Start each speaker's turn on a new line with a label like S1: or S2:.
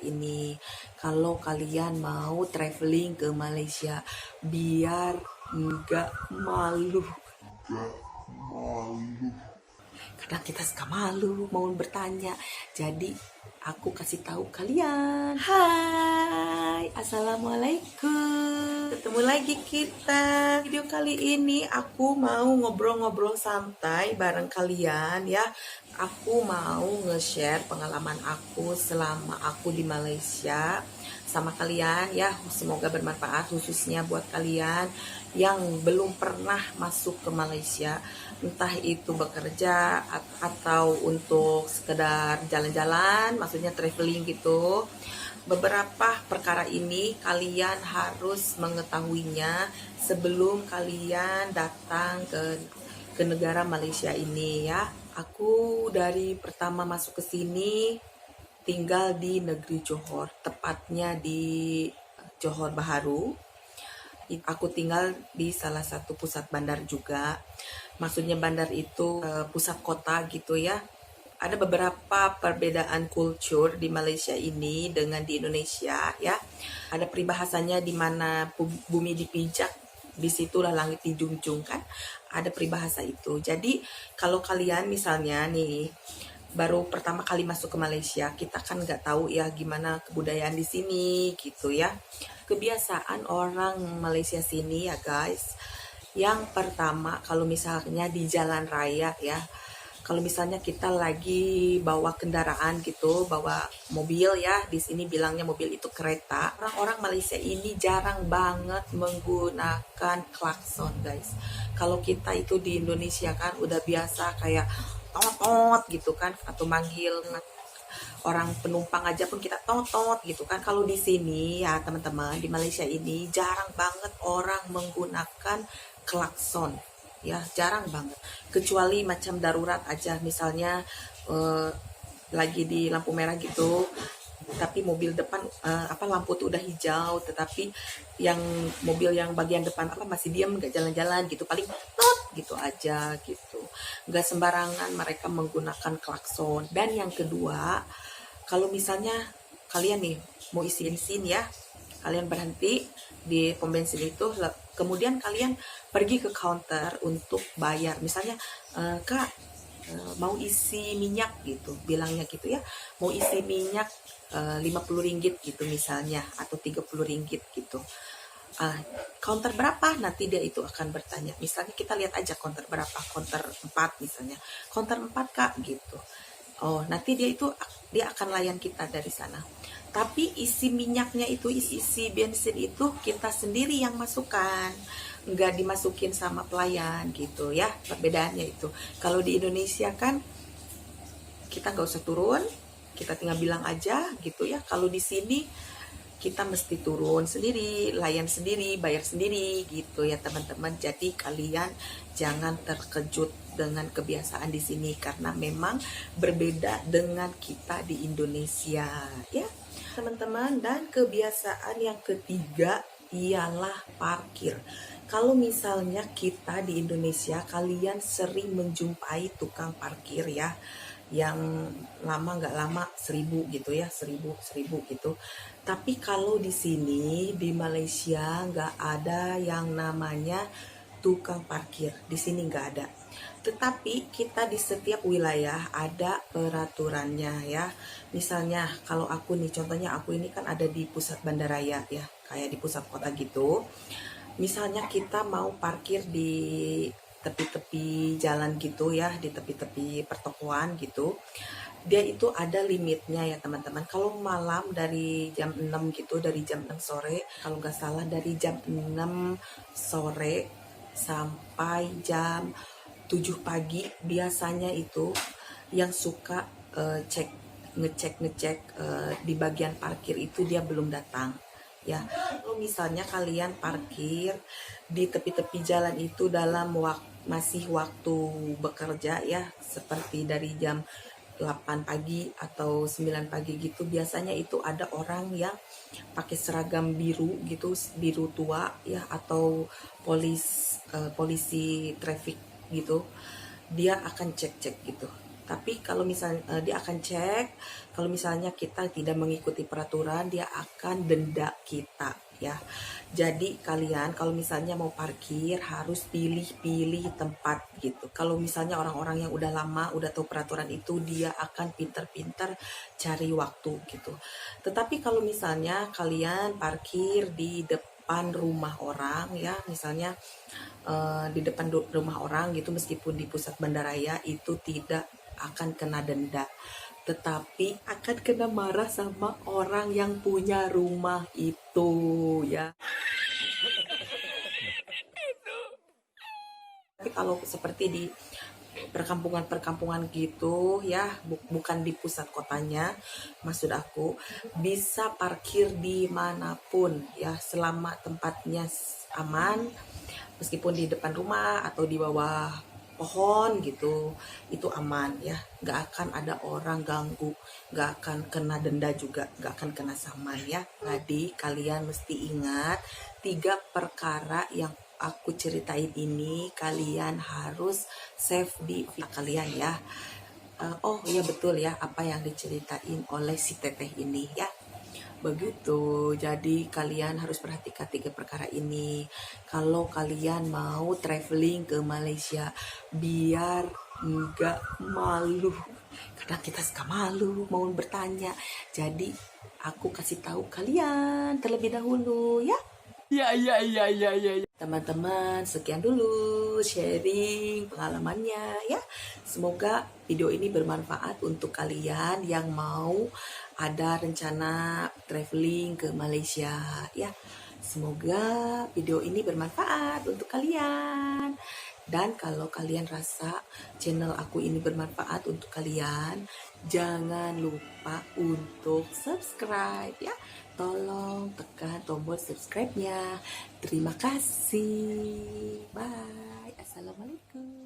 S1: ini. Kalau kalian mau traveling ke Malaysia biar nggak malu. Kadang kita suka malu mau bertanya. Jadi aku kasih tahu kalian. Hai, assalamualaikum. Ketemu lagi kita. Video kali ini aku mau ngobrol-ngobrol santai bareng kalian ya. Aku mau nge-share pengalaman aku selama aku di Malaysia sama kalian ya. Semoga bermanfaat khususnya buat kalian yang belum pernah masuk ke Malaysia, entah itu bekerja atau untuk sekedar jalan-jalan, maksudnya traveling gitu. Beberapa perkara ini kalian harus mengetahuinya sebelum kalian datang ke negara Malaysia ini ya. Aku dari pertama masuk ke sini tinggal di negeri Johor, tepatnya di Johor Bahru. Aku tinggal di salah satu pusat bandar juga. Maksudnya bandar itu pusat kota gitu ya. Ada beberapa perbedaan kultur di Malaysia ini dengan di Indonesia ya. Ada peribahasanya di mana bumi dipijak, disitulah langit dijunjung kan. Ada peribahasa itu. Jadi kalau kalian misalnya nih baru pertama kali masuk ke Malaysia, kita kan nggak tahu ya gimana kebudayaan di sini gitu ya. Kebiasaan orang Malaysia sini ya guys. Yang pertama kalau misalnya di jalan raya ya, kalau misalnya kita lagi bawa kendaraan gitu, bawa mobil ya, di sini bilangnya mobil itu kereta. Orang-orang Malaysia ini jarang banget menggunakan klakson guys. Kalau kita itu di Indonesia kan udah biasa kayak tot gitu kan, atau manggil orang penumpang aja pun kita tot gitu kan. Kalau di sini ya teman-teman, di Malaysia ini jarang banget orang menggunakan klakson ya, jarang banget, kecuali macam darurat aja, misalnya lagi di lampu merah gitu tapi mobil depan lampu tuh udah hijau, tetapi yang mobil yang bagian depan masih diam nggak jalan-jalan gitu, paling tot gitu aja gitu. Nggak sembarangan mereka menggunakan klakson. Dan yang kedua, kalau misalnya kalian nih mau isi bensin ya, kalian berhenti di pom bensin itu, kemudian kalian pergi ke counter untuk bayar. Misalnya, Kak, mau isi minyak gitu, bilangnya gitu ya, mau isi minyak 50 ringgit gitu misalnya, atau 30 ringgit gitu. Counter berapa? Nanti dia itu akan bertanya. Misalnya kita lihat aja counter berapa, counter 4 misalnya. Counter 4 Kak gitu. Oh, nanti dia akan layan kita dari sana. Tapi isi minyaknya itu, isi bensin itu kita sendiri yang masukkan, nggak dimasukin sama pelayan gitu ya. Perbedaannya itu. Kalau di Indonesia kan kita nggak usah turun, kita tinggal bilang aja gitu ya. Kalau di sini kita mesti turun sendiri, layan sendiri, bayar sendiri gitu ya teman-teman. Jadi kalian jangan terkejut dengan kebiasaan di sini karena memang berbeda dengan kita di Indonesia ya teman-teman. Dan kebiasaan yang ketiga ialah parkir. Kalau misalnya kita di Indonesia, kalian sering menjumpai tukang parkir ya, yang lama nggak lama 1.000 gitu ya, 1.000 gitu. Tapi kalau di sini di Malaysia nggak ada yang namanya tukang parkir, di sini nggak ada. Tetapi kita di setiap wilayah ada peraturannya ya. Misalnya kalau aku nih, contohnya aku ini kan ada di pusat bandaraya ya, kayak di pusat kota gitu. Misalnya kita mau parkir di tepi-tepi jalan gitu ya, di tepi-tepi pertokoan gitu, dia itu ada limitnya ya teman-teman. Kalau malam dari jam 6 gitu, dari jam 6 sore, kalau nggak salah dari jam 6 sore sampai jam 7 pagi, biasanya itu yang suka ngecek di bagian parkir itu dia belum datang ya. Kalau misalnya kalian parkir di tepi-tepi jalan itu dalam masih waktu bekerja ya, seperti dari jam 8 pagi atau 9 pagi gitu, biasanya itu ada orang yang pakai seragam biru gitu, biru tua ya, atau polisi traffic gitu. Dia akan cek-cek gitu. Tapi kalau misalnya dia akan cek, kalau misalnya kita tidak mengikuti peraturan, dia akan denda kita ya. Jadi kalian kalau misalnya mau parkir harus pilih-pilih tempat gitu. Kalau misalnya orang-orang yang udah lama, udah tahu peraturan itu, dia akan pinter-pinter cari waktu gitu. Tetapi kalau misalnya kalian parkir di depan rumah orang ya, misalnya di depan rumah orang gitu, meskipun di pusat bandaraya, itu tidak akan kena denda, tetapi akan kena marah sama orang yang punya rumah itu ya. Tapi kalau seperti di perkampungan-perkampungan gitu ya, bukan di pusat kotanya, maksud aku bisa parkir dimanapun ya, selama tempatnya aman, meskipun di depan rumah atau di bawah pohon gitu, itu aman ya, nggak akan ada orang ganggu, nggak akan kena denda juga, nggak akan kena saman ya. Jadi kalian mesti ingat 3 perkara yang aku ceritain ini, kalian harus save di kalian ya. Oh iya betul ya apa yang diceritain oleh si teteh ini ya. Begitu, jadi kalian harus perhatikan 3 perkara ini. Kalau kalian mau traveling ke Malaysia, biar nggak malu. Kadang kita suka malu mau bertanya. Jadi aku kasih tahu kalian terlebih dahulu ya. Ya. Teman-teman, sekian dulu sharing pengalamannya ya. Semoga video ini bermanfaat untuk kalian yang mau ada rencana traveling ke Malaysia ya. Semoga video ini bermanfaat untuk kalian. Dan kalau kalian rasa channel aku ini bermanfaat untuk kalian, jangan lupa untuk subscribe ya. Tolong tekan tombol subscribe-nya. Terima kasih. Bye. Assalamualaikum.